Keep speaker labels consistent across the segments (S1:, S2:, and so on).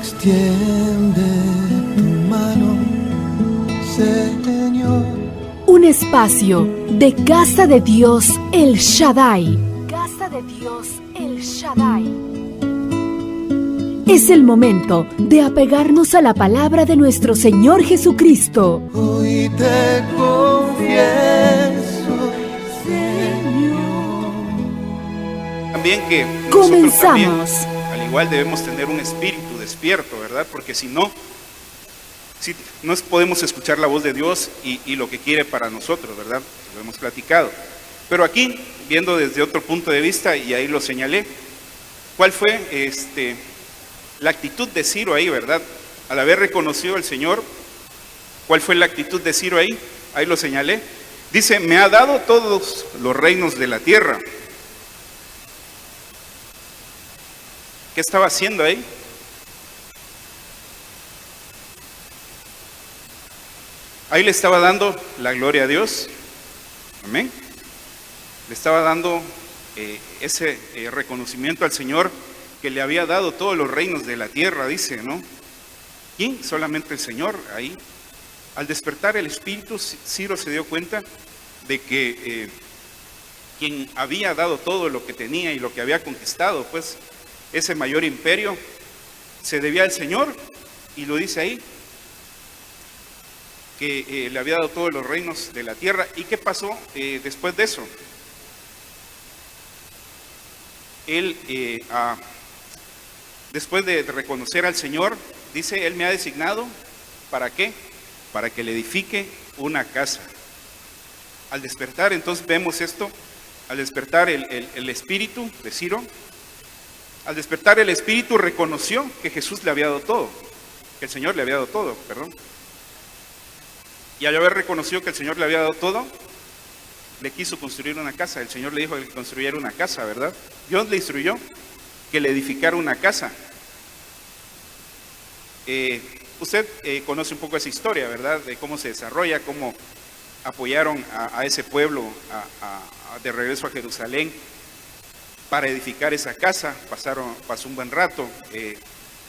S1: extiende tu mano, Señor.
S2: Un espacio de Casa de Dios El Shaddai. Casa de Dios El Shaddai. Es el momento de apegarnos a la palabra de nuestro Señor Jesucristo.
S1: Hoy te confieso, Señor.
S3: También que
S2: Comenzamos.
S3: nosotros también, al igual, debemos tener un espíritu despierto, ¿verdad? Porque si no podemos escuchar la voz de Dios y lo que quiere para nosotros, ¿verdad? Lo hemos platicado. Pero aquí, viendo desde otro punto de vista, y ahí lo señalé, ¿cuál fue la actitud de Ciro ahí, verdad? Al haber reconocido al Señor, ¿cuál fue la actitud de Ciro ahí? Ahí lo señalé. Dice, me ha dado todos los reinos de la tierra. ¿Qué estaba haciendo ahí? Ahí le estaba dando la gloria a Dios. Amén. Le estaba dando ese reconocimiento al Señor que le había dado todos los reinos de la tierra, dice, ¿no? ¿Quién? Solamente el Señor. Ahí, al despertar el espíritu, Ciro se dio cuenta de que quien había dado todo lo que tenía y lo que había conquistado, pues, ese mayor imperio, se debía al Señor, y lo dice ahí, que le había dado todos los reinos de la tierra. ¿Y qué pasó después de eso? Él, después de reconocer al Señor, dice, Él me ha designado, ¿para qué? Para que le edifique una casa. Al despertar, entonces vemos esto, al despertar el espíritu de Ciro, al despertar el espíritu reconoció que Jesús le había dado todo, que el Señor le había dado todo, perdón. Y al haber reconocido que el Señor le había dado todo, le quiso construir una casa. El Señor le dijo que construyera una casa, ¿verdad? Dios le instruyó que le edificara una casa. Usted conoce un poco esa historia, ¿verdad? De cómo se desarrolla, cómo apoyaron a ese pueblo de regreso a Jerusalén para edificar esa casa. Pasó un buen rato.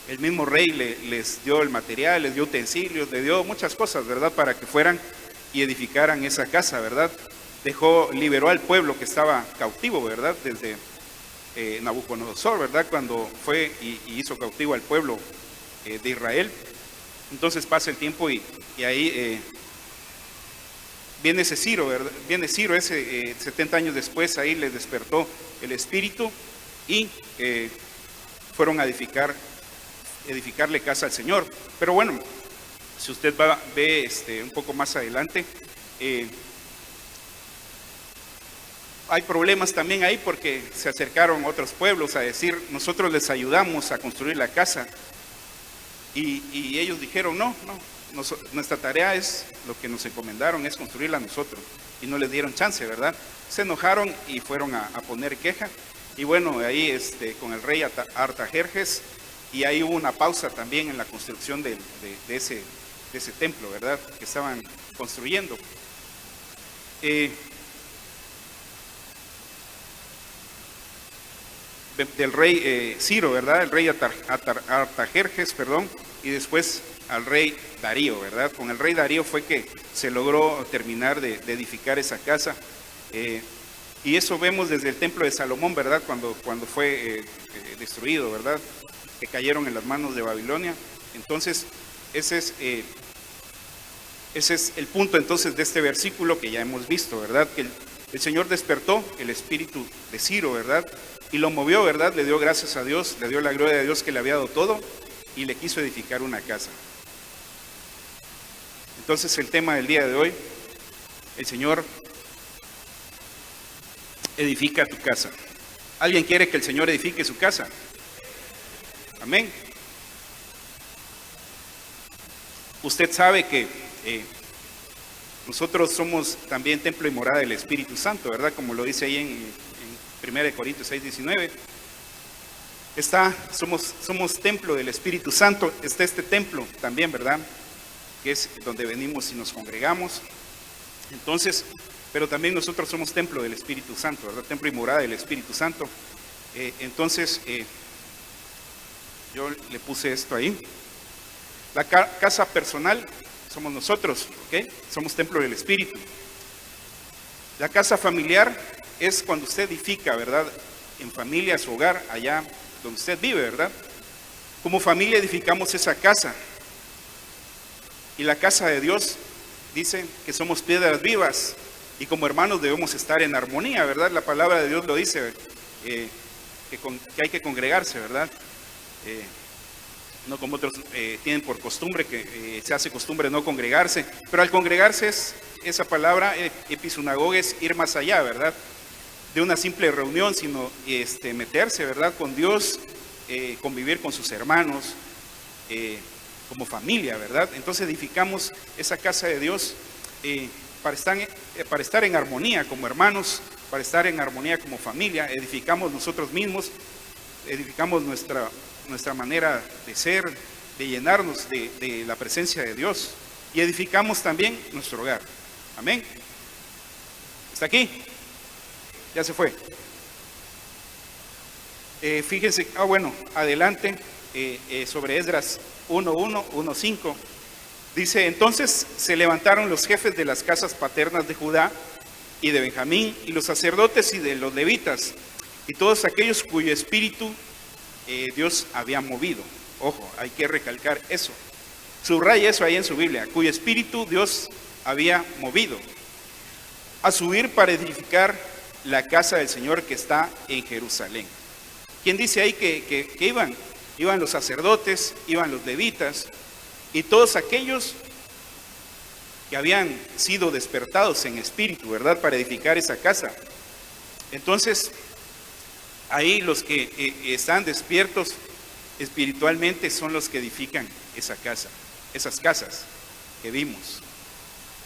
S3: El mismo rey les dio el material, les dio utensilios, le dio muchas cosas, ¿verdad? Para que fueran y edificaran esa casa, ¿verdad? Liberó al pueblo que estaba cautivo, ¿verdad? Desde Nabucodonosor, ¿verdad? Cuando fue y hizo cautivo al pueblo de Israel. Entonces pasa el tiempo y ahí viene ese Ciro, ¿verdad? Viene Ciro, 70 años después, ahí les despertó el espíritu y fueron a edificarle casa al Señor. Pero bueno, si usted ve un poco más adelante, hay problemas también ahí, porque se acercaron otros pueblos a decir, nosotros les ayudamos a construir la casa, y ellos dijeron, no, nuestra tarea es, lo que nos encomendaron es construirla nosotros, y no les dieron chance, ¿verdad? Se enojaron y fueron a poner queja, y bueno, ahí con el rey Artajerjes, y ahí hubo una pausa también en la construcción de ese templo, ¿verdad? Que estaban construyendo. Del rey Ciro, ¿verdad? El rey Artajerjes, perdón, y después al rey Darío, ¿verdad? Con el rey Darío fue que se logró terminar de edificar esa casa. Y eso vemos desde el templo de Salomón, ¿verdad? Cuando fue destruido, ¿verdad? Que cayeron en las manos de Babilonia. Entonces, ese es el punto entonces de este versículo que ya hemos visto, ¿verdad? Que el Señor despertó el espíritu de Ciro, ¿verdad? Y lo movió, ¿verdad? Le dio gracias a Dios, le dio la gloria de Dios que le había dado todo, y le quiso edificar una casa. Entonces, el tema del día de hoy, el Señor edifica tu casa. ¿Alguien quiere que el Señor edifique su casa? Amén. Usted sabe que nosotros somos también templo y morada del Espíritu Santo, ¿verdad? Como lo dice ahí en 1 Corintios 6:19. Somos templo del Espíritu Santo. Está este templo también, ¿verdad? Que es donde venimos y nos congregamos. Entonces, pero también nosotros somos templo del Espíritu Santo, ¿verdad? Templo y morada del Espíritu Santo. Entonces, Yo le puse esto ahí. La casa personal somos nosotros, ¿ok? Somos templo del Espíritu. La casa familiar es cuando usted edifica, ¿verdad? En familia, su hogar, allá donde usted vive, ¿verdad? Como familia edificamos esa casa. Y la casa de Dios dice que somos piedras vivas y como hermanos debemos estar en armonía, ¿verdad? La palabra de Dios lo dice, que hay que congregarse, ¿verdad? No como otros tienen por costumbre, que se hace costumbre no congregarse, pero al congregarse esa palabra, episinagoga, es ir más allá, ¿verdad? De una simple reunión, sino meterse, ¿verdad? Con Dios, convivir con sus hermanos, como familia, ¿verdad? Entonces edificamos esa casa de Dios para estar en armonía como hermanos, para estar en armonía como familia. Edificamos nosotros mismos, edificamos nuestra manera de ser, de llenarnos de la presencia de Dios, y edificamos también nuestro hogar. Amén. ¿Está aquí? Ya se fue. Fíjense, bueno, adelante, sobre Esdras 1:1, 1:5. Dice, entonces se levantaron los jefes de las casas paternas de Judá y de Benjamín, y los sacerdotes y de los levitas, y todos aquellos cuyo espíritu Dios había movido. Ojo, hay que recalcar eso. Subraya eso ahí en su Biblia, cuyo espíritu Dios había movido, a subir para edificar la casa del Señor que está en Jerusalén. ¿Quién dice ahí que iban? Iban los sacerdotes, iban los levitas y todos aquellos que habían sido despertados en espíritu, ¿verdad? Para edificar esa casa. Entonces, ahí los que están despiertos espiritualmente son los que edifican esa casa, esas casas que vimos.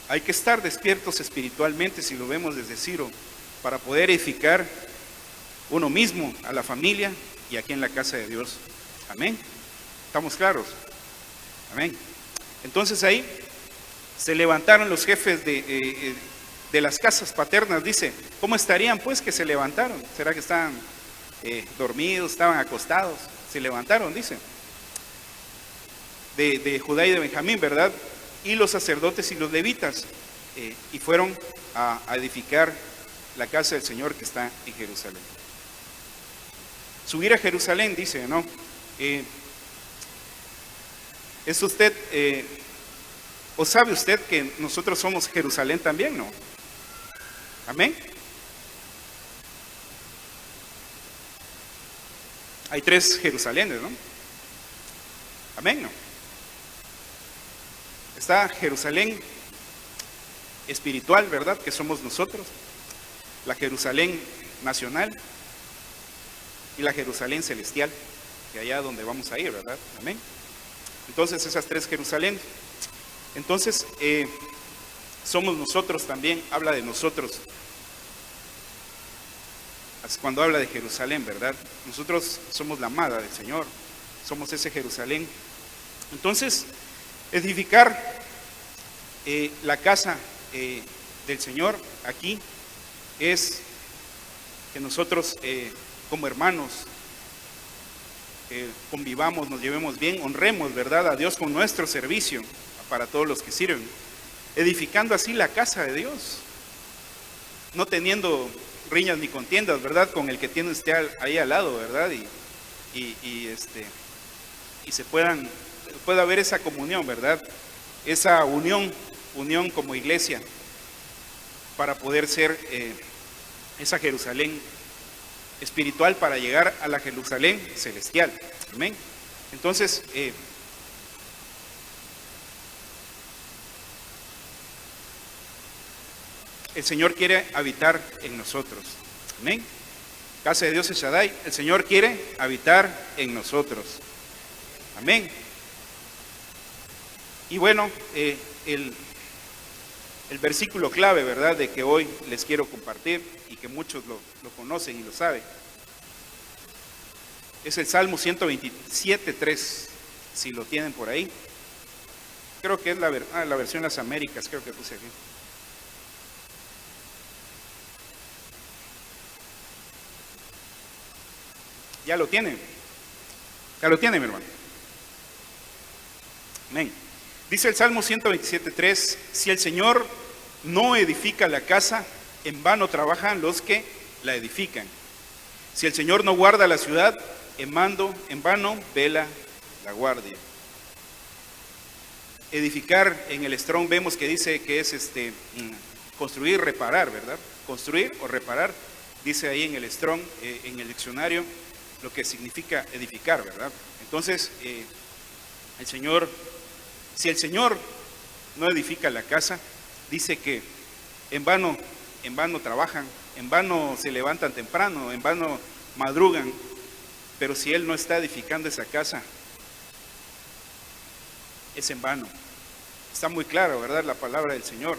S3: Hay que estar despiertos espiritualmente, si lo vemos desde Ciro, para poder edificar uno mismo, a la familia y aquí en la casa de Dios. Amén. ¿Estamos claros? Amén. Entonces ahí se levantaron los jefes de las casas paternas. Dice, ¿cómo estarían pues que se levantaron? ¿Será que estaban dormidos, estaban acostados? Se levantaron, dice, de Judá y de Benjamín, ¿verdad? Y los sacerdotes y los levitas, y fueron a edificar la casa del Señor que está en Jerusalén. Subir a Jerusalén, dice, ¿no? ¿Es usted, o sabe usted que nosotros somos Jerusalén también, no? Amén. Hay 3 Jerusalenes, ¿no? Amén, ¿no? Está Jerusalén espiritual, ¿verdad? Que somos nosotros. La Jerusalén nacional y la Jerusalén celestial, que allá donde vamos a ir, ¿verdad? Amén. Entonces esas 3 Jerusalén. Entonces somos nosotros también, habla de nosotros. Cuando habla de Jerusalén, ¿verdad? Nosotros somos la amada del Señor, somos ese Jerusalén. Entonces, edificar la casa del Señor aquí es que nosotros como hermanos convivamos, nos llevemos bien, honremos, ¿verdad?, a Dios con nuestro servicio para todos los que sirven, edificando así la casa de Dios, no teniendo riñas ni contiendas, ¿verdad?, con el que tiene usted ahí al lado, ¿verdad? Y pueda haber esa comunión, ¿verdad? Esa unión como iglesia para poder ser esa Jerusalén espiritual para llegar a la Jerusalén celestial. Amén. Entonces, el Señor quiere habitar en nosotros. Amén. Casa de Dios es Shaddai. El Señor quiere habitar en nosotros. Amén. Y bueno, el versículo clave, ¿verdad?, de que hoy les quiero compartir y que muchos lo conocen y lo saben, es el Salmo 127:3, si lo tienen por ahí. Creo que es la versión de las Américas, creo que puse aquí. ¿Ya lo tienen? Ya lo tiene, mi hermano. Amén. Dice el Salmo 127:3, si el Señor no edifica la casa, en vano trabajan los que la edifican. Si el Señor no guarda la ciudad, en vano vela la guardia. Edificar, en el Strong vemos que dice que es construir, reparar, ¿verdad? Construir o reparar, dice ahí en el Strong, en el diccionario, lo que significa edificar, ¿verdad? Entonces, si el Señor no edifica la casa, dice que en vano trabajan, en vano se levantan temprano, en vano madrugan, pero si Él no está edificando esa casa, es en vano. Está muy claro, ¿verdad? La palabra del Señor.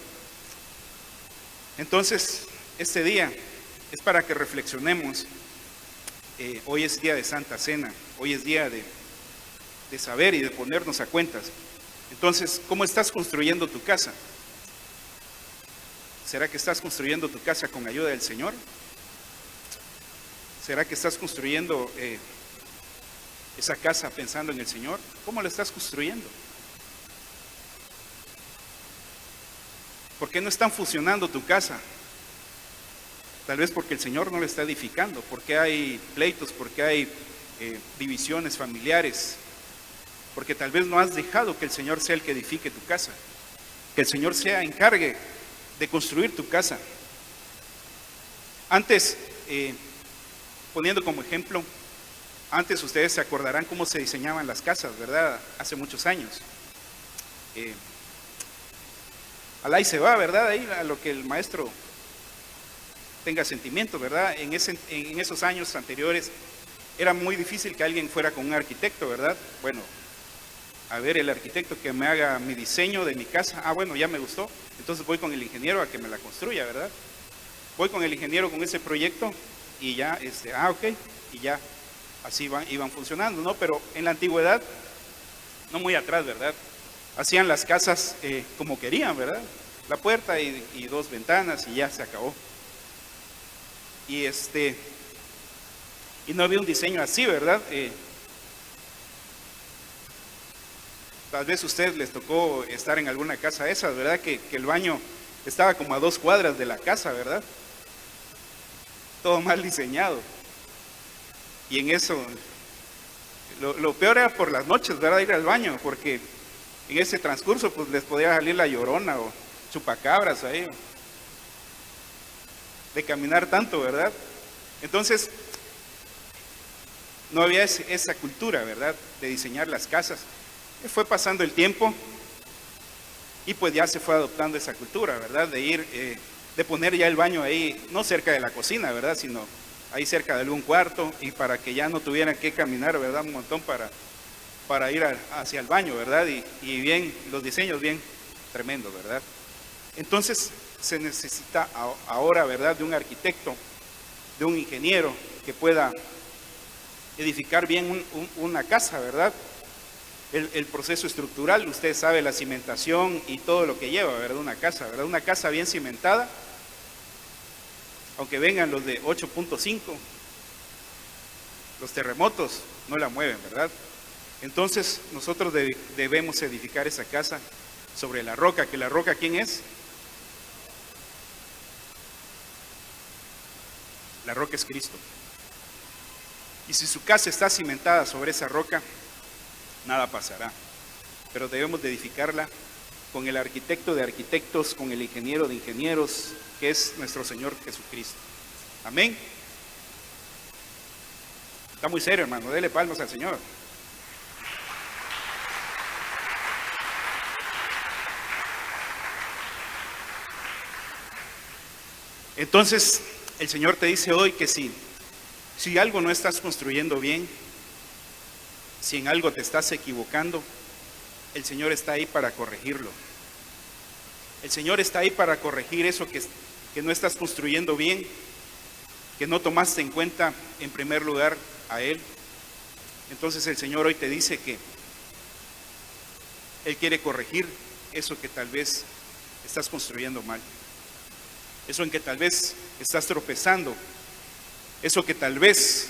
S3: Entonces, este día es para que reflexionemos. Hoy es día de Santa Cena, hoy es día de saber y de ponernos a cuentas. Entonces, ¿cómo estás construyendo tu casa? ¿Será que estás construyendo tu casa con ayuda del Señor? ¿Será que estás construyendo esa casa pensando en el Señor? ¿Cómo la estás construyendo? ¿Por qué no están fusionando tu casa? Tal vez porque el Señor no la está edificando, porque hay pleitos, porque hay divisiones familiares, porque tal vez no has dejado que el Señor sea el que edifique tu casa, que el Señor sea encargue de construir tu casa. Antes, poniendo como ejemplo, antes ustedes se acordarán cómo se diseñaban las casas, ¿verdad? Hace muchos años. Alá y se va, ¿verdad? Ahí a lo que el maestro tenga sentimiento, ¿verdad? En esos años anteriores era muy difícil que alguien fuera con un arquitecto, ¿verdad? Bueno, a ver, el arquitecto que me haga mi diseño de mi casa, bueno, ya me gustó, entonces voy con el ingeniero a que me la construya, ¿verdad? Voy con el ingeniero con ese proyecto y ya, ok, y ya, así iban funcionando, ¿no? Pero en la antigüedad, no muy atrás, ¿verdad? Hacían las casas como querían, ¿verdad? La puerta y dos ventanas y ya se acabó. Y no había un diseño así, ¿verdad? Tal vez a ustedes les tocó estar en alguna casa de esas, ¿verdad? Que el baño estaba como a 2 cuadras de la casa, ¿verdad? Todo mal diseñado. Y en eso, lo peor era por las noches, ¿verdad? Ir al baño, porque en ese transcurso pues les podía salir la llorona o chupacabras ahí, de caminar tanto, ¿verdad? Entonces, no había esa cultura, ¿verdad? De diseñar las casas. Fue pasando el tiempo y pues ya se fue adoptando esa cultura, ¿verdad? De poner ya el baño ahí, no cerca de la cocina, ¿verdad? Sino ahí cerca de algún cuarto y para que ya no tuvieran que caminar, ¿verdad? Un montón para ir hacia el baño, ¿verdad? Y bien, los diseños bien tremendos, ¿verdad? Entonces se necesita ahora, ¿verdad? De un arquitecto, de un ingeniero que pueda edificar bien una casa, ¿verdad? El proceso estructural, usted sabe, la cimentación y todo lo que lleva, ¿verdad? Una casa, ¿verdad? Una casa bien cimentada, aunque vengan los de 8.5, los terremotos no la mueven, ¿verdad? Entonces nosotros debemos edificar esa casa sobre la roca, que la roca, ¿quién es? La roca es Cristo. Y si su casa está cimentada sobre esa roca, nada pasará. Pero debemos de edificarla con el arquitecto de arquitectos, con el ingeniero de ingenieros, que es nuestro Señor Jesucristo. Amén. Está muy serio, hermano. Dele palmas al Señor. Entonces, el Señor te dice hoy que si algo no estás construyendo bien, si en algo te estás equivocando, el Señor está ahí para corregirlo. El Señor está ahí para corregir eso que no estás construyendo bien, que no tomaste en cuenta en primer lugar a Él. Entonces el Señor hoy te dice que Él quiere corregir eso que tal vez estás construyendo mal, eso en que tal vez estás tropezando, eso que tal vez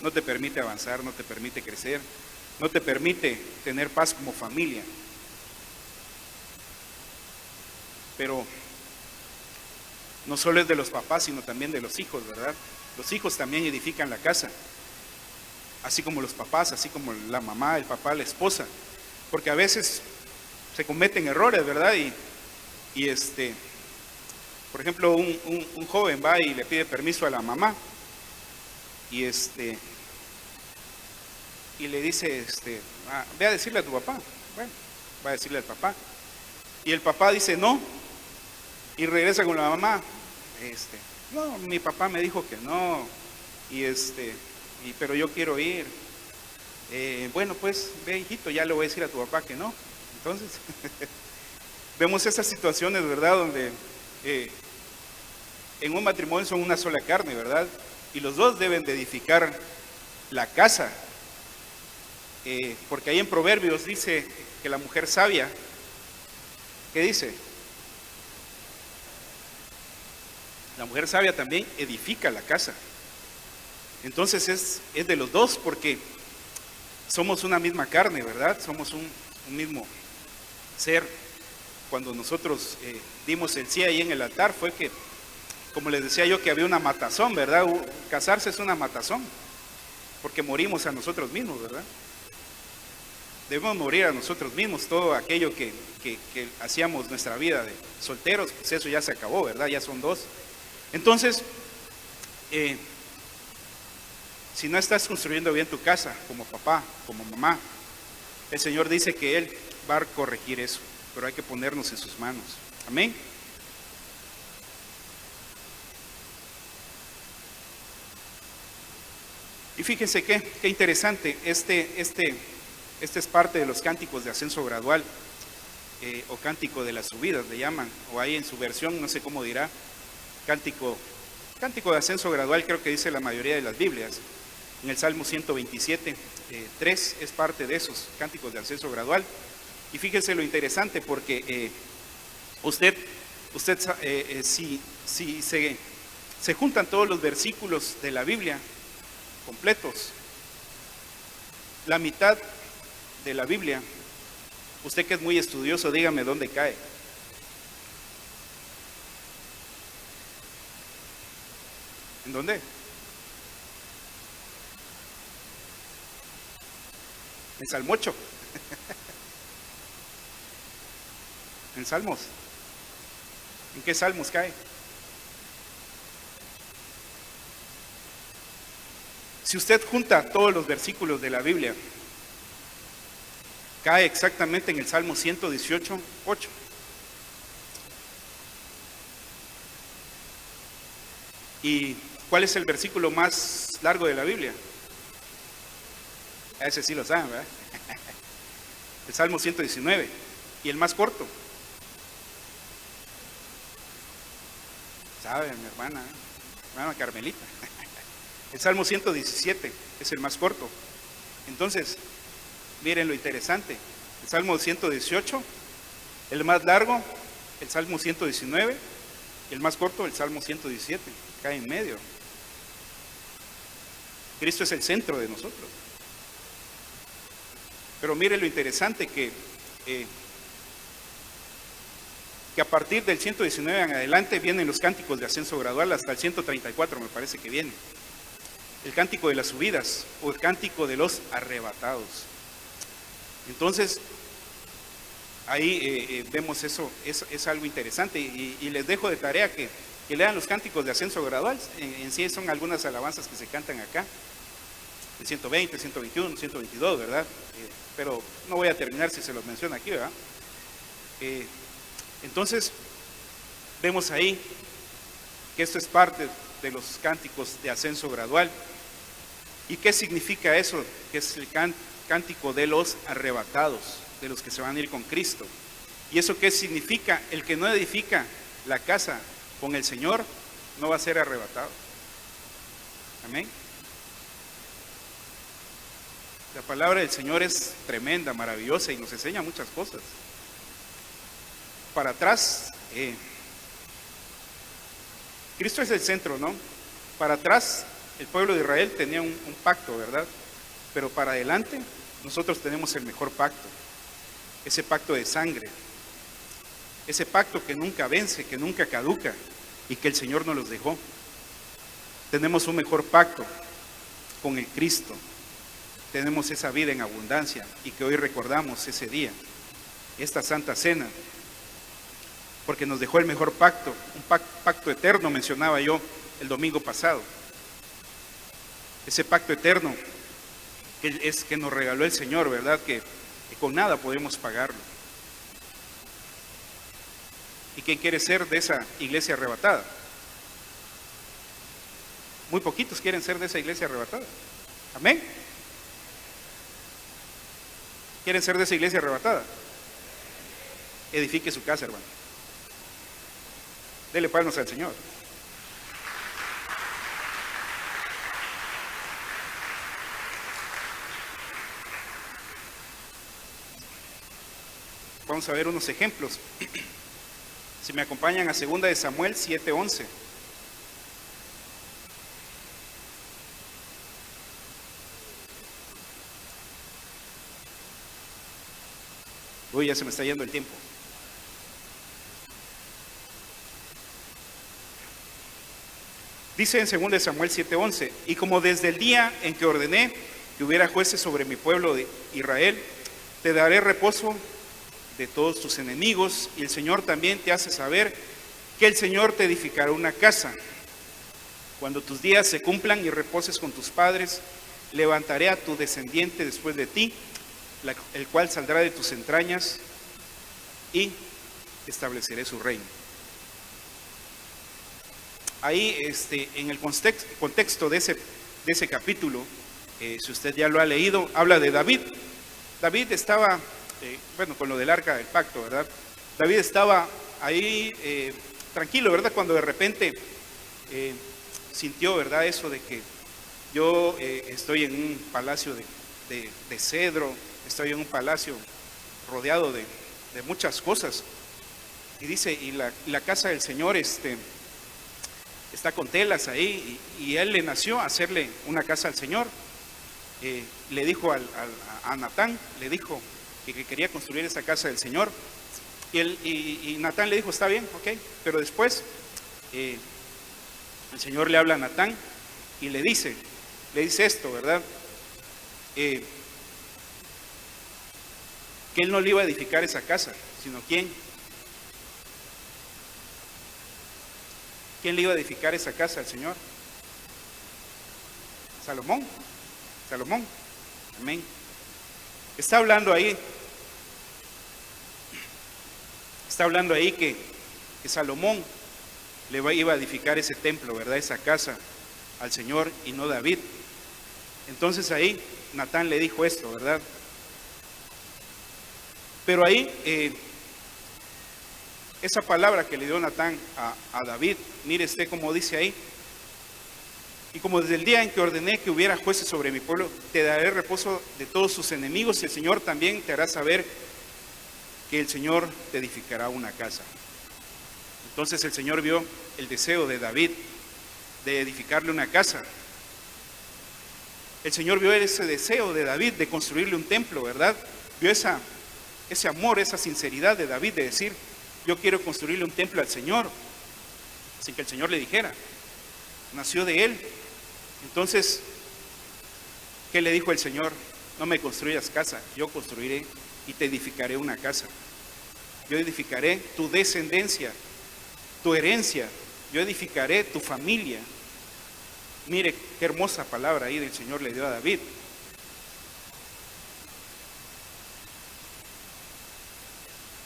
S3: no te permite avanzar, no te permite crecer, no te permite tener paz como familia. Pero no solo es de los papás, sino también de los hijos, ¿verdad? Los hijos también edifican la casa, así como los papás, así como la mamá, el papá, la esposa, porque a veces se cometen errores, ¿verdad? Y por ejemplo, un joven va y le pide permiso a la mamá y le dice, ve a decirle a tu papá. Bueno, va a decirle al papá. Y el papá dice no, y regresa con la mamá. No, mi papá me dijo que no, pero yo quiero ir. Bueno, pues ve, hijito, ya le voy a decir a tu papá que no. Entonces, vemos esas situaciones, ¿verdad? Donde en un matrimonio son una sola carne, ¿verdad? Y los dos deben de edificar la casa. Porque ahí en Proverbios dice que la mujer sabia, ¿qué dice? La mujer sabia también edifica la casa. Entonces es de los dos, porque somos una misma carne, ¿verdad? Somos un mismo ser. Cuando nosotros dimos el sí ahí en el altar, fue que, como les decía yo, que había una matazón, ¿verdad? Casarse es una matazón, porque morimos a nosotros mismos, ¿verdad? Debemos morir a nosotros mismos. Todo aquello que hacíamos nuestra vida de solteros, pues eso ya se acabó, ¿verdad? Ya son dos. Entonces, si no estás construyendo bien tu casa, como papá, como mamá, el Señor dice que Él va a corregir eso, pero hay que ponernos en sus manos. Amén. Y fíjense qué interesante, este es parte de los cánticos de ascenso gradual, o cántico de las subidas le llaman, o ahí en su versión, no sé cómo dirá, cántico de ascenso gradual, creo que dice la mayoría de las Biblias. En el Salmo 127, 3 es parte de esos cánticos de ascenso gradual. Y fíjense lo interesante, porque si se juntan todos los versículos de la Biblia completos, la mitad de la Biblia, usted que es muy estudioso, dígame dónde cae. ¿En dónde? En Salmo 8. En Salmos. ¿En qué Salmos cae? Si usted junta todos los versículos de la Biblia, cae exactamente en el Salmo 118, 8. ¿Y cuál es el versículo más largo de la Biblia? A ese sí lo saben, ¿verdad? El Salmo 119. ¿Y el más corto? ¿Sabe, mi hermana Carmelita? El Salmo 117 es el más corto. Entonces, miren lo interesante. El Salmo 118, el más largo, el Salmo 119, y el más corto, el Salmo 117. Cae en medio. Cristo es el centro de nosotros. Pero mire lo interesante que a partir del 119 en adelante vienen los cánticos de ascenso gradual, hasta el 134 me parece que viene. El cántico de las subidas o el cántico de los arrebatados. Entonces, ahí vemos eso, es algo interesante, y les dejo de tarea que lean los cánticos de ascenso gradual. En sí son algunas alabanzas que se cantan acá, el 120, 121, 122, ¿verdad? Pero no voy a terminar si se los menciono aquí, ¿verdad? Entonces, vemos ahí que esto es parte de los cánticos de ascenso gradual. ¿Y qué significa eso? Que es el cántico de los arrebatados, de los que se van a ir con Cristo. ¿Y eso qué significa? El que no edifica la casa con el Señor no va a ser arrebatado. Amén. La palabra del Señor es tremenda, maravillosa, y nos enseña muchas cosas. Para atrás, Cristo es el centro, ¿no? Para atrás el pueblo de Israel tenía un pacto, ¿verdad? Pero para adelante nosotros tenemos el mejor pacto, ese pacto de sangre, ese pacto que nunca vence, que nunca caduca y que el Señor nos los dejó. Tenemos un mejor pacto con el Cristo, tenemos esa vida en abundancia y que hoy recordamos ese día, esta Santa Cena, porque nos dejó el mejor pacto, un pacto eterno, mencionaba yo el domingo pasado. Ese pacto eterno que nos regaló el Señor, ¿verdad? Que con nada podemos pagarlo. ¿Y quién quiere ser de esa iglesia arrebatada? Muy poquitos quieren ser de esa iglesia arrebatada. Amén. ¿Quieren ser de esa iglesia arrebatada? Edifique su casa, hermano. Dele palmas al Señor. Vamos a ver unos ejemplos. Si me acompañan a 2 de Samuel 7:11. Uy, ya se me está yendo el tiempo. Dice en 2 de Samuel 7:11, y como desde el día en que ordené que hubiera jueces sobre mi pueblo de Israel, te daré reposo de todos tus enemigos, y el Señor también te hace saber que el Señor te edificará una casa. Cuando tus días se cumplan y reposes con tus padres, levantaré a tu descendiente después de ti, el cual saldrá de tus entrañas, y estableceré su reino. Ahí en el contexto de ese capítulo, si usted ya lo ha leído, habla de David. David estaba, con lo del arca del pacto, ¿verdad? David estaba ahí tranquilo, ¿verdad? Cuando de repente sintió, ¿verdad? Eso de que yo estoy en un palacio de cedro, estoy en un palacio rodeado de muchas cosas. Y dice, y la casa del Señor está con telas ahí, y él le nació hacerle una casa al Señor. Le dijo a Natán, le dijo que quería construir esa casa del Señor, y Natán le dijo, está bien, ok, pero después el Señor le habla a Natán y le dice esto, ¿verdad? Que él no le iba a edificar esa casa, sino ¿quién le iba a edificar esa casa al Señor? Salomón. Amén. Está hablando ahí que Salomón iba a edificar ese templo, ¿verdad? Esa casa al Señor, y no David. Entonces ahí Natán le dijo esto, ¿verdad? Pero ahí esa palabra que le dio Natán a David, mire usted cómo dice ahí: y como desde el día en que ordené que hubiera jueces sobre mi pueblo, te daré reposo de todos sus enemigos, y el Señor también te hará saber que el Señor te edificará una casa. Entonces el Señor vio el deseo de David de edificarle una casa. El Señor vio ese deseo de David de construirle un templo, ¿verdad? Vio ese amor, esa sinceridad de David de decir, yo quiero construirle un templo al Señor, sin que el Señor le dijera. Nació de él. Entonces, ¿qué le dijo el Señor? No me construyas casa, yo construiré y te edificaré una casa. Yo edificaré tu descendencia, tu herencia, yo edificaré tu familia. Mire qué hermosa palabra ahí del Señor le dio a David.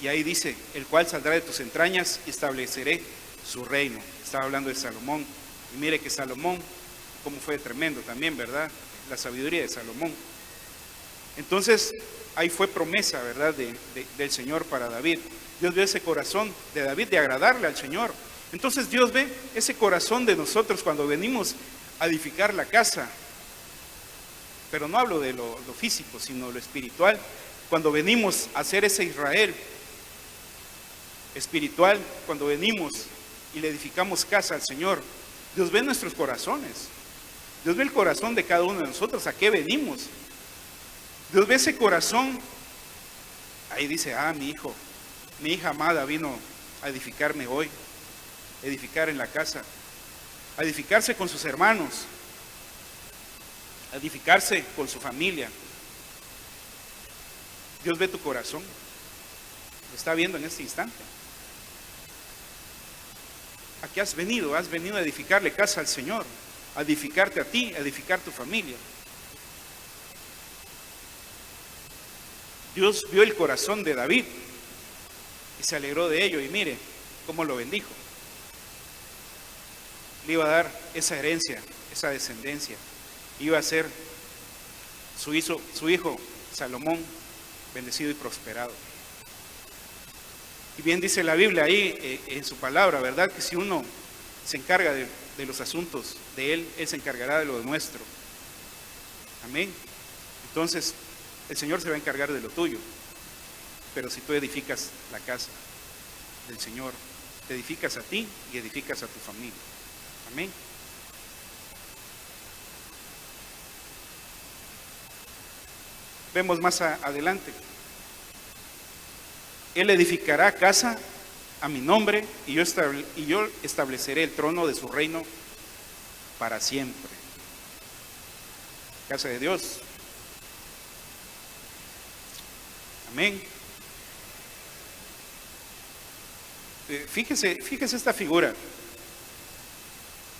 S3: Y ahí dice, el cual saldrá de tus entrañas y estableceré su reino. Estaba hablando de Salomón. Y mire que Salomón, cómo fue tremendo también, ¿verdad? La sabiduría de Salomón. Entonces, ahí fue promesa, ¿verdad? Del Señor para David. Dios vio ese corazón de David de agradarle al Señor. Entonces Dios ve ese corazón de nosotros cuando venimos a edificar la casa. Pero no hablo de lo físico, sino lo espiritual. Cuando venimos a hacer ese Israel espiritual, cuando venimos y le edificamos casa al Señor, Dios ve nuestros corazones. Dios ve el corazón de cada uno de nosotros, ¿a qué venimos? Dios ve ese corazón. Ahí dice, mi hijo, mi hija amada vino a edificarme hoy, edificar en la casa, a edificarse con sus hermanos, a edificarse con su familia. Dios ve tu corazón, lo está viendo en este instante. ¿A qué has venido? Has venido a edificarle casa al Señor, a edificarte a ti, a edificar tu familia. Dios vio el corazón de David y se alegró de ello, y mire cómo lo bendijo. Le iba a dar esa herencia, esa descendencia. Iba a ser su hijo Salomón bendecido y prosperado. Y bien dice la Biblia ahí en su palabra, ¿verdad? Que si uno se encarga de los asuntos de Él, Él se encargará de lo nuestro. Amén. Entonces, el Señor se va a encargar de lo tuyo. Pero si tú edificas la casa del Señor, te edificas a ti y edificas a tu familia. Amén. Vemos más adelante. Él edificará casa a mi nombre y yo estableceré el trono de su reino para siempre. Casa de Dios. Amén. Fíjese esta figura.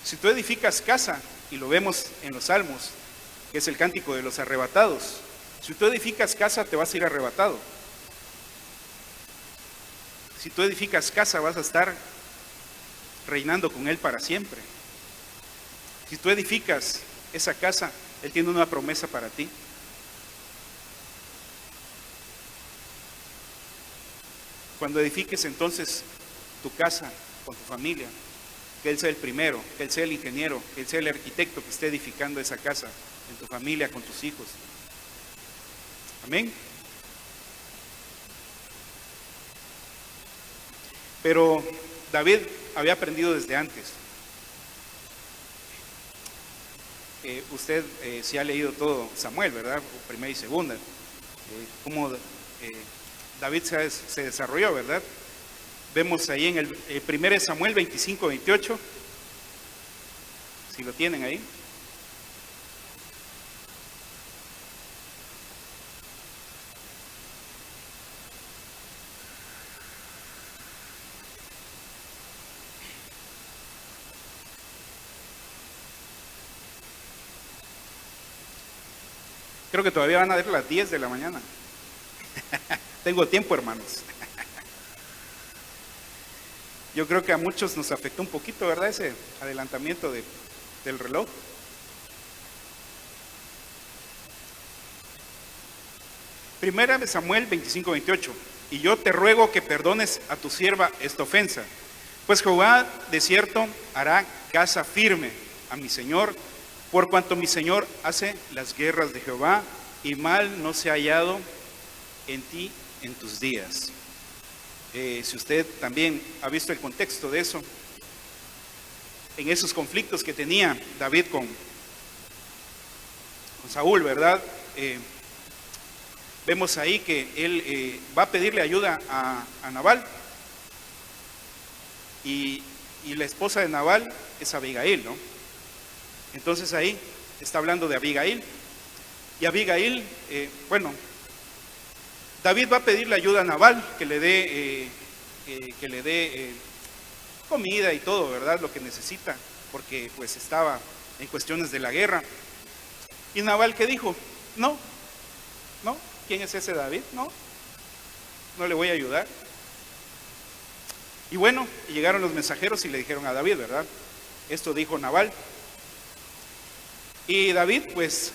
S3: Si tú edificas casa, y lo vemos en los Salmos, que es el cántico de los arrebatados, si tú edificas casa, te vas a ir arrebatado. Si tú edificas casa, vas a estar reinando con Él para siempre. Si tú edificas esa casa, Él tiene una promesa para ti. Cuando edifiques entonces tu casa con tu familia, que Él sea el primero, que Él sea el ingeniero, que Él sea el arquitecto que esté edificando esa casa en tu familia, con tus hijos. Amén. Pero David había aprendido desde antes. Usted si ha leído todo Samuel, ¿verdad? Primera y segunda. Cómo David se desarrolló, ¿verdad? Vemos ahí en el 1 Samuel 25-28. Si lo tienen ahí. Creo que todavía van a ver las 10 de la mañana. Tengo tiempo, hermanos. Yo creo que a muchos nos afectó un poquito, ¿verdad? Ese adelantamiento del reloj. Primera de Samuel 25-28. Y yo te ruego que perdones a tu sierva esta ofensa, pues Jehová de cierto hará casa firme a mi señor, por cuanto mi señor hace las guerras de Jehová, y mal no se ha hallado en ti en tus días. Si usted también ha visto el contexto de eso, en esos conflictos que tenía David con Saúl, ¿verdad? Vemos ahí que él va a pedirle ayuda a Nabal, y la esposa de Nabal es Abigail, ¿no? Entonces ahí está hablando de Abigail, y Abigail, David va a pedirle ayuda a Nabal, que le dé comida y todo, ¿verdad? Lo que necesita, porque pues estaba en cuestiones de la guerra. Y Nabal, ¿qué dijo? No, ¿quién es ese David? No le voy a ayudar. Y bueno, llegaron los mensajeros y le dijeron a David, ¿verdad? Esto dijo Nabal. Y David pues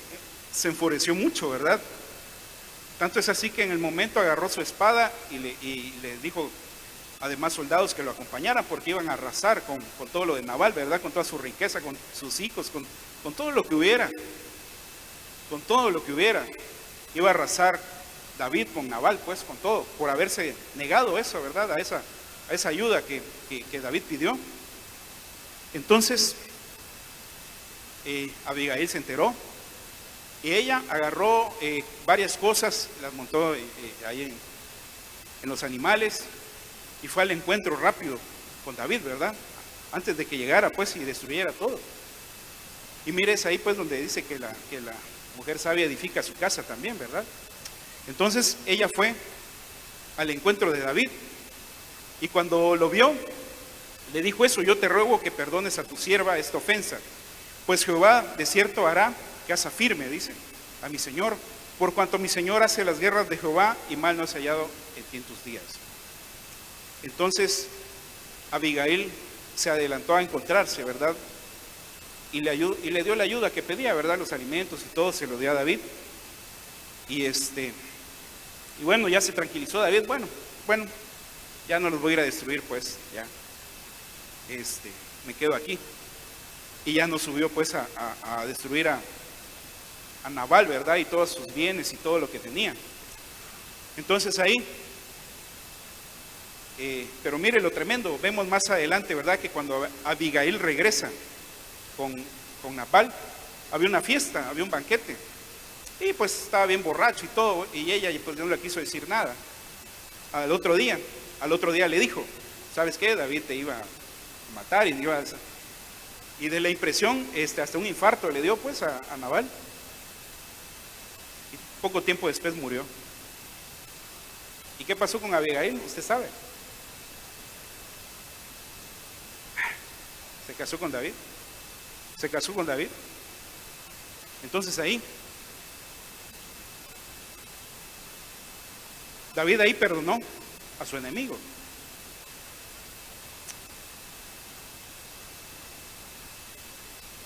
S3: se enfureció mucho, ¿verdad? Tanto es así que en el momento agarró su espada y le dijo además soldados que lo acompañaran, porque iban a arrasar con todo lo de Nabal, ¿verdad? Con toda su riqueza, con sus hijos, con todo lo que hubiera. Con todo lo que hubiera. Iba a arrasar David con Nabal, pues con todo, por haberse negado eso, ¿verdad? A esa ayuda que David pidió. Entonces, Abigail se enteró y ella agarró varias cosas, las montó ahí en los animales y fue al encuentro rápido con David, ¿verdad? Antes de que llegara pues y destruyera todo. Y mires ahí pues donde dice que la mujer sabia edifica su casa también, ¿verdad? Entonces ella fue al encuentro de David y cuando lo vio le dijo eso: yo te ruego que perdones a tu sierva esta ofensa, pues Jehová de cierto hará casa firme, dice, a mi señor, por cuanto mi señor hace las guerras de Jehová y mal no has hallado en ti en tus días. Entonces Abigail se adelantó a encontrarse, ¿verdad? Y le dio la ayuda que pedía, ¿verdad? Los alimentos y todo se lo dio a David. Y bueno, ya se tranquilizó David. Bueno, ya no los voy a ir a destruir, pues, ya. Me quedo aquí. Y ya no subió, pues, a destruir a Nabal, ¿verdad? Y todos sus bienes y todo lo que tenía. Entonces ahí, pero mire lo tremendo, vemos más adelante, ¿verdad? Que cuando Abigail regresa con Nabal, había una fiesta, había un banquete. Y pues estaba bien borracho y todo, y ella pues no le quiso decir nada. Al otro día le dijo: ¿sabes qué? David te iba a matar y de la impresión hasta un infarto le dio pues a Nabal. Y poco tiempo después murió. ¿Y qué pasó con Abigail? Usted sabe. Se casó con David. Entonces ahí David ahí perdonó a su enemigo.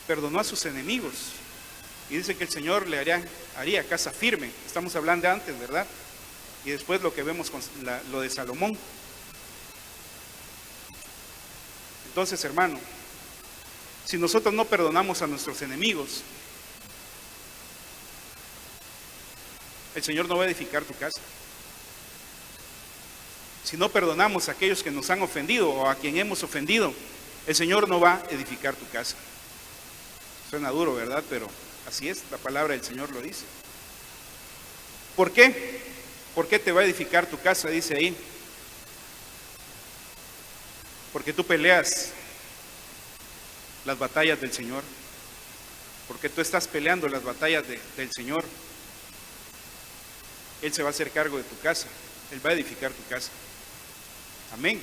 S3: Perdonó a sus enemigos. Y dice que el Señor le haría casa firme. Estamos hablando de antes, ¿verdad? Y después lo que vemos con lo de Salomón. Entonces, hermano, si nosotros no perdonamos a nuestros enemigos, el Señor no va a edificar tu casa. Si no perdonamos a aquellos que nos han ofendido o a quien hemos ofendido, el Señor no va a edificar tu casa. Suena duro, ¿verdad? Pero así es, la palabra del Señor lo dice. ¿Por qué? ¿Por qué te va a edificar tu casa? Dice ahí. Porque tú peleas las batallas del Señor. Porque tú estás peleando las batallas del Señor. Él se va a hacer cargo de tu casa. Él va a edificar tu casa. Amén.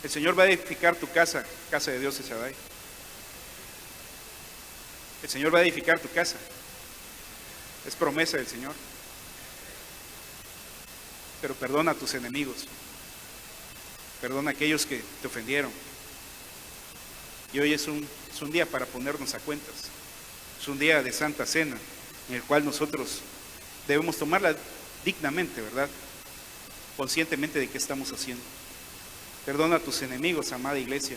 S3: El Señor va a edificar tu casa, casa de Dios El Shaddai. El Señor va a edificar tu casa. Es promesa del Señor. Pero perdona a tus enemigos. Perdona a aquellos que te ofendieron. Y hoy es un día para ponernos a cuentas. Es un día de Santa Cena, en el cual nosotros debemos tomarla dignamente, ¿verdad? Conscientemente de qué estamos haciendo. Perdona a tus enemigos, amada iglesia.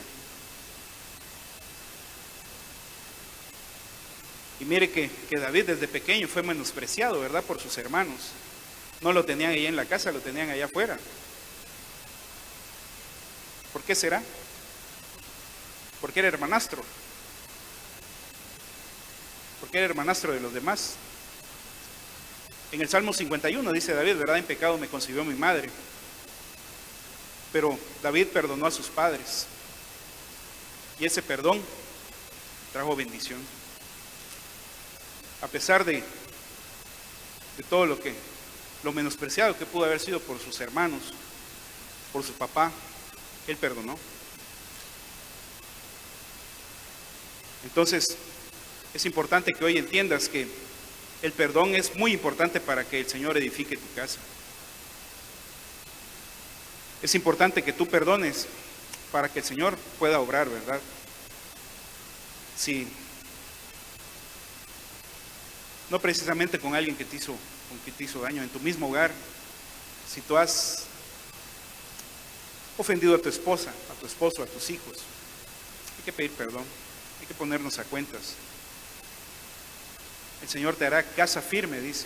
S3: Y mire que David desde pequeño fue menospreciado, ¿verdad? Por sus hermanos. No lo tenían ahí en la casa, lo tenían allá afuera. ¿Por qué será? Porque era hermanastro. Porque era hermanastro de los demás. En el Salmo 51 dice David, ¿verdad? En pecado me concibió mi madre. Pero David perdonó a sus padres. Y ese perdón trajo bendición. A pesar de todo lo menospreciado que pudo haber sido por sus hermanos, por su papá, él perdonó. Entonces, es importante que hoy entiendas que el perdón es muy importante para que el Señor edifique tu casa. Es importante que tú perdones para que el Señor pueda obrar, ¿verdad? Si no precisamente con alguien que te hizo daño en tu mismo hogar, si tú has ofendido a tu esposa, a tu esposo, a tus hijos, hay que pedir perdón, hay que ponernos a cuentas. El Señor te hará casa firme, dice,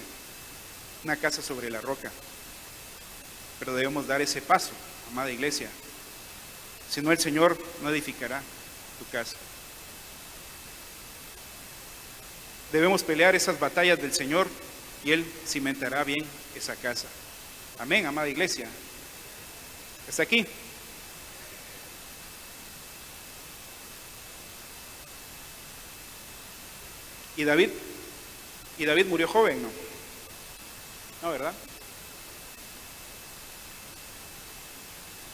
S3: una casa sobre la roca. Pero debemos dar ese paso, amada iglesia. Si no, el Señor no edificará. tu casa. Debemos pelear esas batallas del Señor y Él cimentará bien esa casa. Amén, amada iglesia. ¿Está aquí? ¿Y David murió joven? No. No, ¿verdad?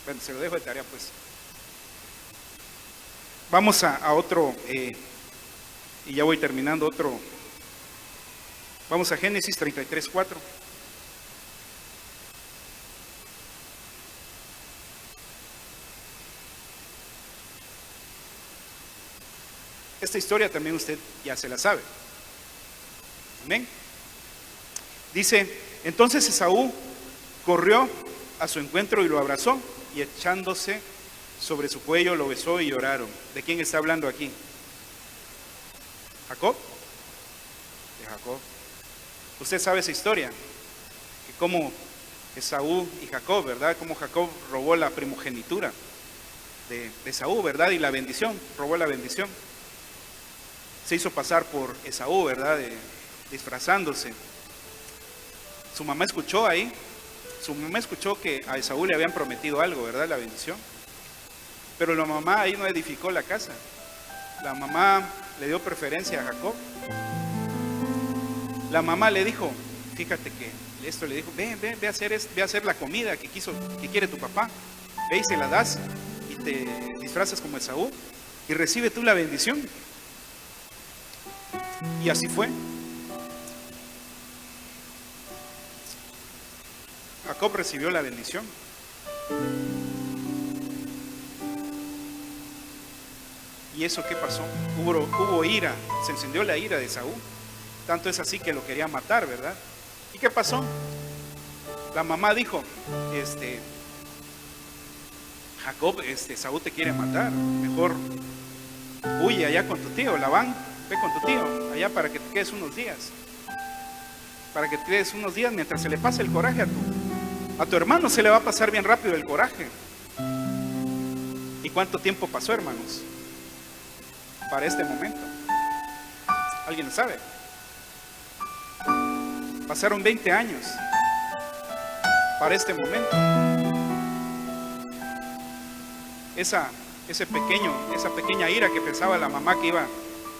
S3: Bueno, se lo dejo de tarea pues. Vamos a otro, y ya voy terminando, otro. Vamos a Génesis 33:4. Esta historia también usted ya se la sabe. Amén. Dice, entonces Esaú corrió a su encuentro y lo abrazó, y echándose sobre su cuello lo besó y lloraron. ¿De quién está hablando aquí? ¿Jacob? De Jacob. Usted sabe esa historia, que como Esaú y Jacob, ¿verdad? Como Jacob robó la primogenitura de Esaú, ¿verdad? Y la bendición, robó la bendición. Se hizo pasar por Esaú, ¿verdad? Disfrazándose. Su mamá escuchó ahí, que a Esaú le habían prometido algo, ¿verdad? La bendición. Pero la mamá ahí no edificó la casa. La mamá le dio preferencia a Jacob. La mamá le dijo, fíjate que esto le dijo, ve a hacer la comida que quiere tu papá. Ve y se la das y te disfrazas como Esaú y recibe tú la bendición. Y así fue. Jacob recibió la bendición. ¿Y eso qué pasó? Hubo ira, se encendió la ira de Esaú. Tanto es así que lo quería matar, ¿verdad? ¿Y qué pasó? La mamá dijo, Jacob, Esaú te quiere matar, mejor huye allá con tu tío, Labán, ve con tu tío, allá para que te quedes unos días. Para que te quedes unos días mientras se le pase el coraje a tu hermano, se le va a pasar bien rápido el coraje. ¿Y cuánto tiempo pasó, hermanos? Para este momento. ¿Alguien lo sabe? Pasaron 20 años para este momento. Esa pequeña ira que pensaba la mamá que iba a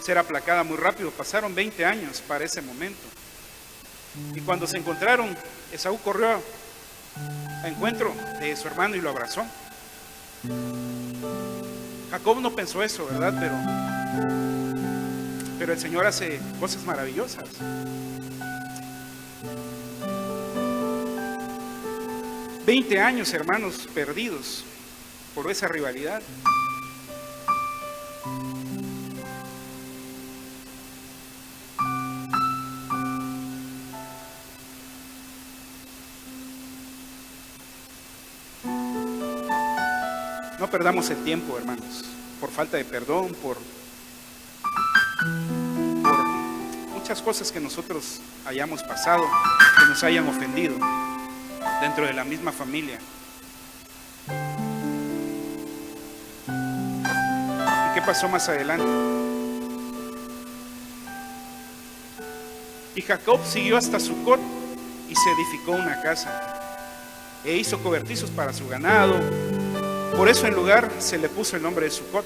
S3: ser aplacada muy rápido, pasaron 20 años para ese momento. Y cuando se encontraron, Esaú corrió a encuentro de su hermano y lo abrazó. Jacob no pensó eso, ¿verdad? Pero el Señor hace cosas maravillosas. $20 años, hermanos, perdidos por esa rivalidad. No perdamos el tiempo, hermanos, por falta de perdón, por muchas cosas que nosotros hayamos pasado, que nos hayan ofendido dentro de la misma familia. ¿Y qué pasó más adelante? Y Jacob siguió hasta Sucot y se edificó una casa e hizo cobertizos para su ganado. Por eso en lugar se le puso el nombre de Sucot.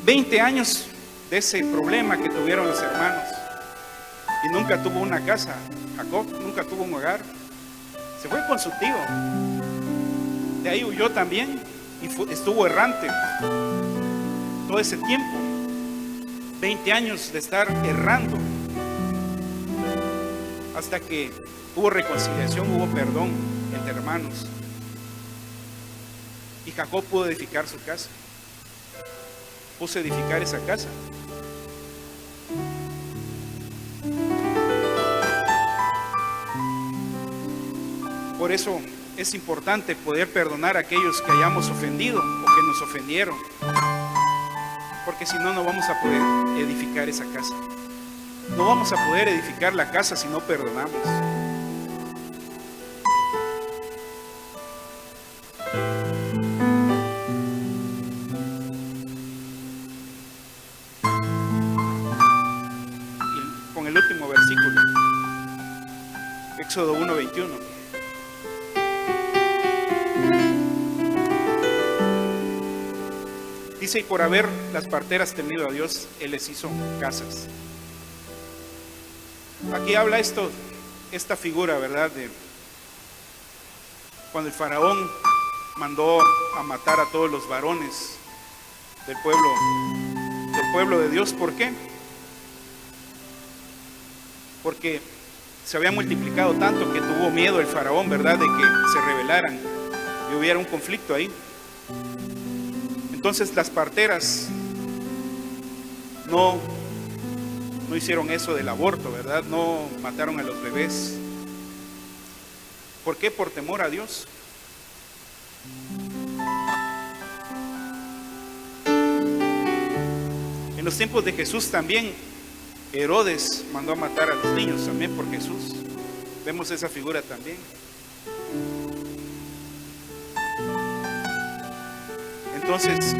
S3: $20 años de ese problema que tuvieron los hermanos. Y nunca tuvo una casa. Jacob nunca tuvo un hogar. Se fue con su tío. De ahí huyó también y estuvo errante todo ese tiempo. 20 años de estar errando. Hasta que hubo reconciliación, hubo perdón entre hermanos. Y Jacob pudo edificar su casa. Puso a edificar esa casa. Por eso es importante poder perdonar a aquellos que hayamos ofendido o que nos ofendieron. Porque si no, no vamos a poder edificar esa casa. No vamos a poder edificar la casa si no perdonamos. versículo. Éxodo 1:21. Dice: y por haber las parteras temido a Dios, Él les hizo casas. Aquí habla esta figura, ¿verdad? De cuando el faraón mandó a matar a todos los varones del pueblo de Dios. ¿Por qué? Porque se había multiplicado tanto que tuvo miedo el faraón, ¿verdad?, de que se rebelaran y hubiera un conflicto ahí. Entonces las parteras no hicieron eso del aborto, ¿verdad? No mataron a los bebés. ¿Por qué? Por temor a Dios. En los tiempos de Jesús también Herodes mandó a matar a los niños también por Jesús. Vemos esa figura también. Entonces,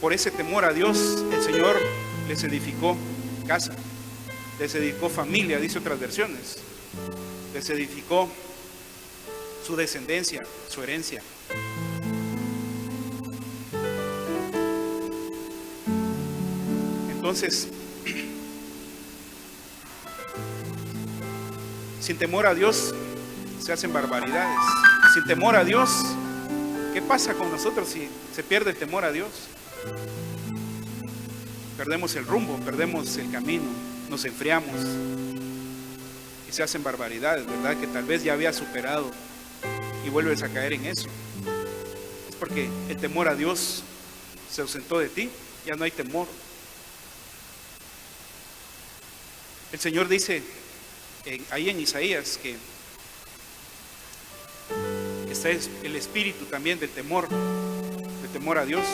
S3: por ese temor a Dios, el Señor les edificó casa, les edificó familia, dice otras versiones, les edificó su descendencia, su herencia. Entonces, sin temor a Dios se hacen barbaridades. Sin temor a Dios, ¿qué pasa con nosotros si se pierde el temor a Dios? Perdemos el rumbo, perdemos el camino, nos enfriamos y se hacen barbaridades, ¿verdad? Que tal vez ya había superado y vuelves a caer en eso. Es porque el temor a Dios se ausentó de ti, ya no hay temor. El Señor dice ahí en Isaías que está el espíritu también del temor a Dios.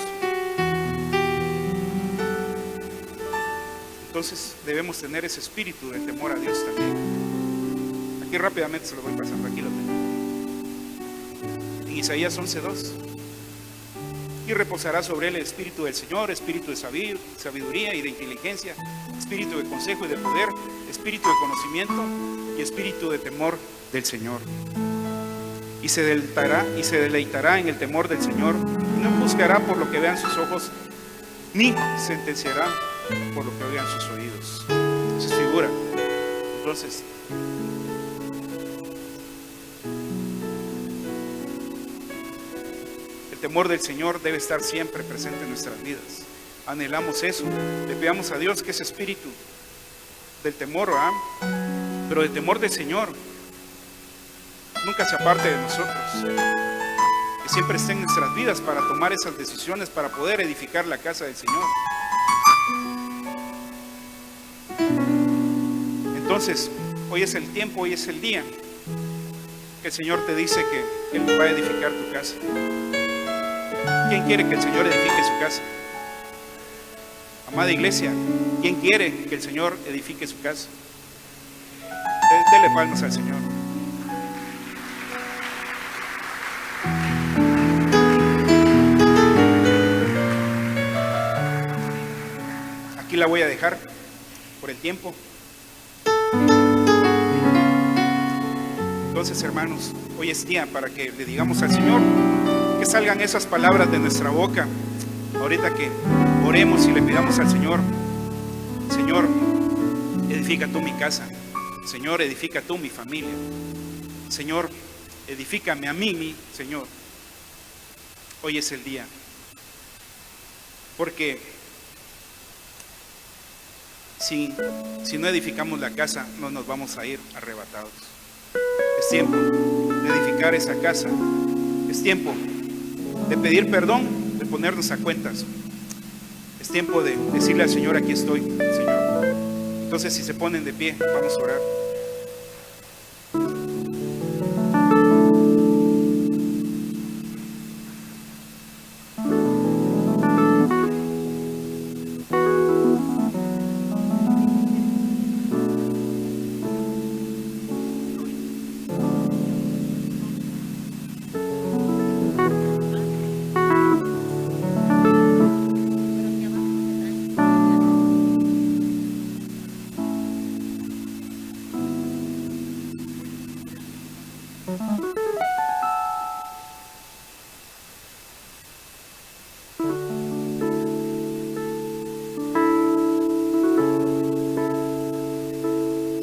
S3: Entonces debemos tener ese espíritu del temor a Dios también. Aquí rápidamente se lo voy pasando, aquí lo tengo. En Isaías 11:2. Y reposará sobre él el espíritu del Señor, espíritu de sabiduría y de inteligencia, espíritu de consejo y de poder, espíritu de conocimiento y espíritu de temor del Señor. Y se deleitará en el temor del Señor, y no juzgará por lo que vean sus ojos, ni sentenciará por lo que oigan sus oídos. Esa es figura. Entonces, el temor del Señor debe estar siempre presente en nuestras vidas. Anhelamos eso. Le pedimos a Dios que ese espíritu del temor, pero el temor del Señor nunca se aparte de nosotros, que siempre esté en nuestras vidas para tomar esas decisiones, para poder edificar la casa del Señor. Entonces, hoy es el tiempo, hoy es el día que el Señor te dice que Él va a edificar tu casa. ¿Quién quiere que el Señor edifique su casa? Amada iglesia, ¿quién quiere que el Señor edifique su casa? Dele palmas al Señor. Aquí la voy a dejar por el tiempo. Entonces, hermanos, hoy es día para que le digamos al Señor, que salgan esas palabras de nuestra boca. Ahorita que oremos y le pidamos al Señor: Señor, edifica tú mi casa. Señor, edifica tú mi familia. Señor, edifícame a mí, mi Señor. Hoy es el día. Porque si no edificamos la casa, no nos vamos a ir arrebatados. Es tiempo de edificar esa casa. Es tiempo de pedir perdón, de ponernos a cuentas. Es tiempo de decirle al Señor: aquí estoy, Señor. Entonces, si se ponen de pie, vamos a orar. Mi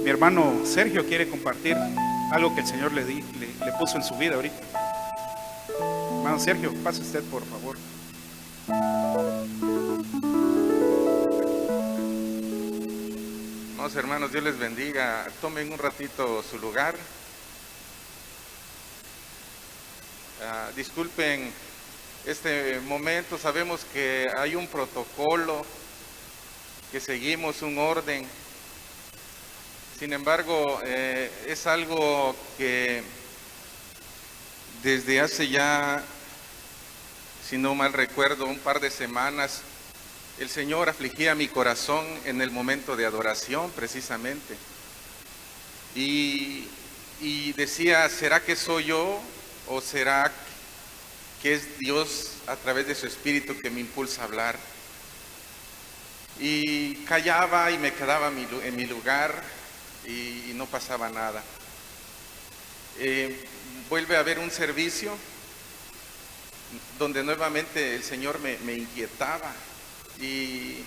S3: hermano Sergio quiere compartir algo que el Señor le puso en su vida ahorita. Hermano Sergio, pase usted, por favor.
S4: Hermanos, Dios les bendiga. Tomen un ratito su lugar. Disculpen este momento, sabemos que hay un protocolo, que seguimos un orden. Sin embargo, es algo que desde hace ya, si no mal recuerdo, un par de semanas, el Señor afligía mi corazón en el momento de adoración, precisamente. Y decía, ¿será que soy yo o será que es Dios a través de su Espíritu que me impulsa a hablar? Y callaba y me quedaba en mi lugar y no pasaba nada. Vuelve a haber un servicio donde nuevamente el Señor me inquietaba. Y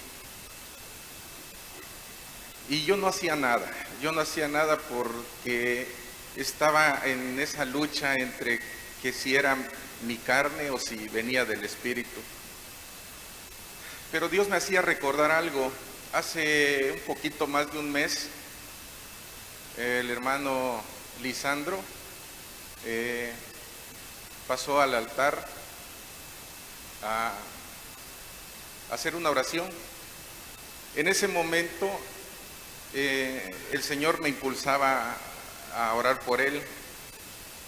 S4: yo no hacía nada porque estaba en esa lucha entre que si era mi carne o si venía del Espíritu. Pero Dios me hacía recordar algo. Hace un poquito más de un mes, el hermano Lisandro pasó al altar a hacer una oración. En ese momento el Señor me impulsaba a orar por él,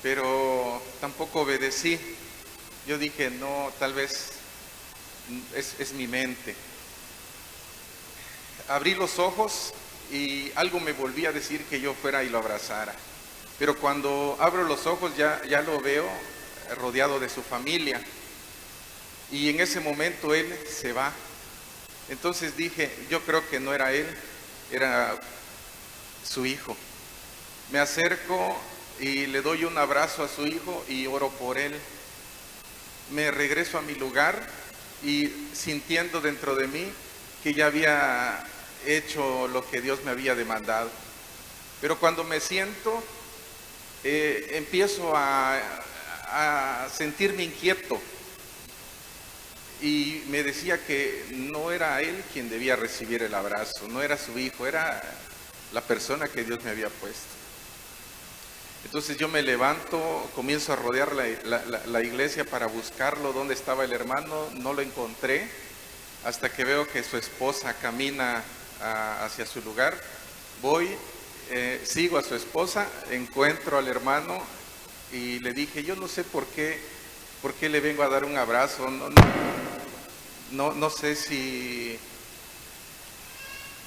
S4: pero tampoco obedecí. Yo dije, no, tal vez es mi mente. Abrí los ojos y algo me volvía a decir que yo fuera y lo abrazara. Pero cuando abro los ojos ya lo veo rodeado de su familia. Y en ese momento él se va. Entonces dije, yo creo que no era él, era su hijo. Me acerco y le doy un abrazo a su hijo y oro por él. Me regreso a mi lugar y sintiendo dentro de mí que ya había hecho lo que Dios me había demandado. Pero cuando me siento, empiezo a sentirme inquieto. Y me decía que no era él quien debía recibir el abrazo, no era su hijo, era la persona que Dios me había puesto. Entonces yo me levanto, comienzo a rodear la iglesia para buscarlo, dónde estaba el hermano, no lo encontré, hasta que veo que su esposa camina hacia su lugar. Voy, sigo a su esposa, encuentro al hermano y le dije, yo no sé por qué le vengo a dar un abrazo, no sé si,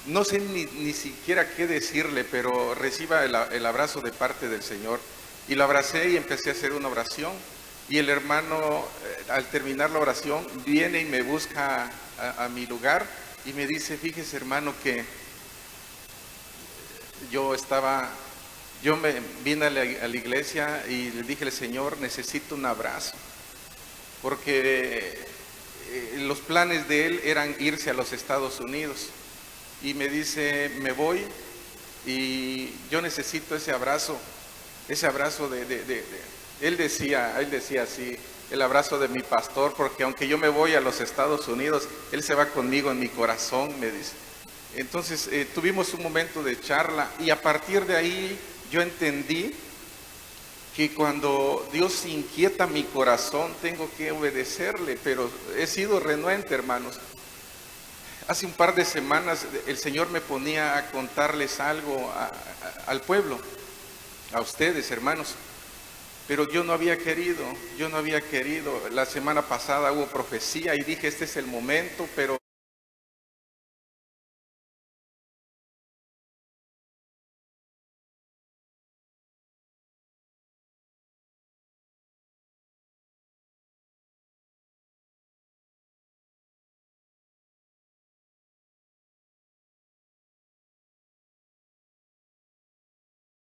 S4: no sé ni siquiera qué decirle, pero reciba el abrazo de parte del Señor. Y lo abracé y empecé a hacer una oración. Y el hermano, al terminar la oración, viene y me busca a mi lugar y me dice, fíjese hermano que yo me vine a la iglesia y le dije al Señor, necesito un abrazo. Porque los planes de él eran irse a los Estados Unidos. Y me dice, me voy y yo necesito ese abrazo él decía así, el abrazo de mi pastor, porque aunque yo me voy a los Estados Unidos, él se va conmigo en mi corazón, me dice. Entonces tuvimos un momento de charla y a partir de ahí yo entendí que cuando Dios inquieta mi corazón tengo que obedecerle, pero he sido renuente, hermanos. Hace un par de semanas el Señor me ponía a contarles algo al pueblo, a ustedes, hermanos, pero yo no había querido. La semana pasada hubo profecía y dije, este es el momento, pero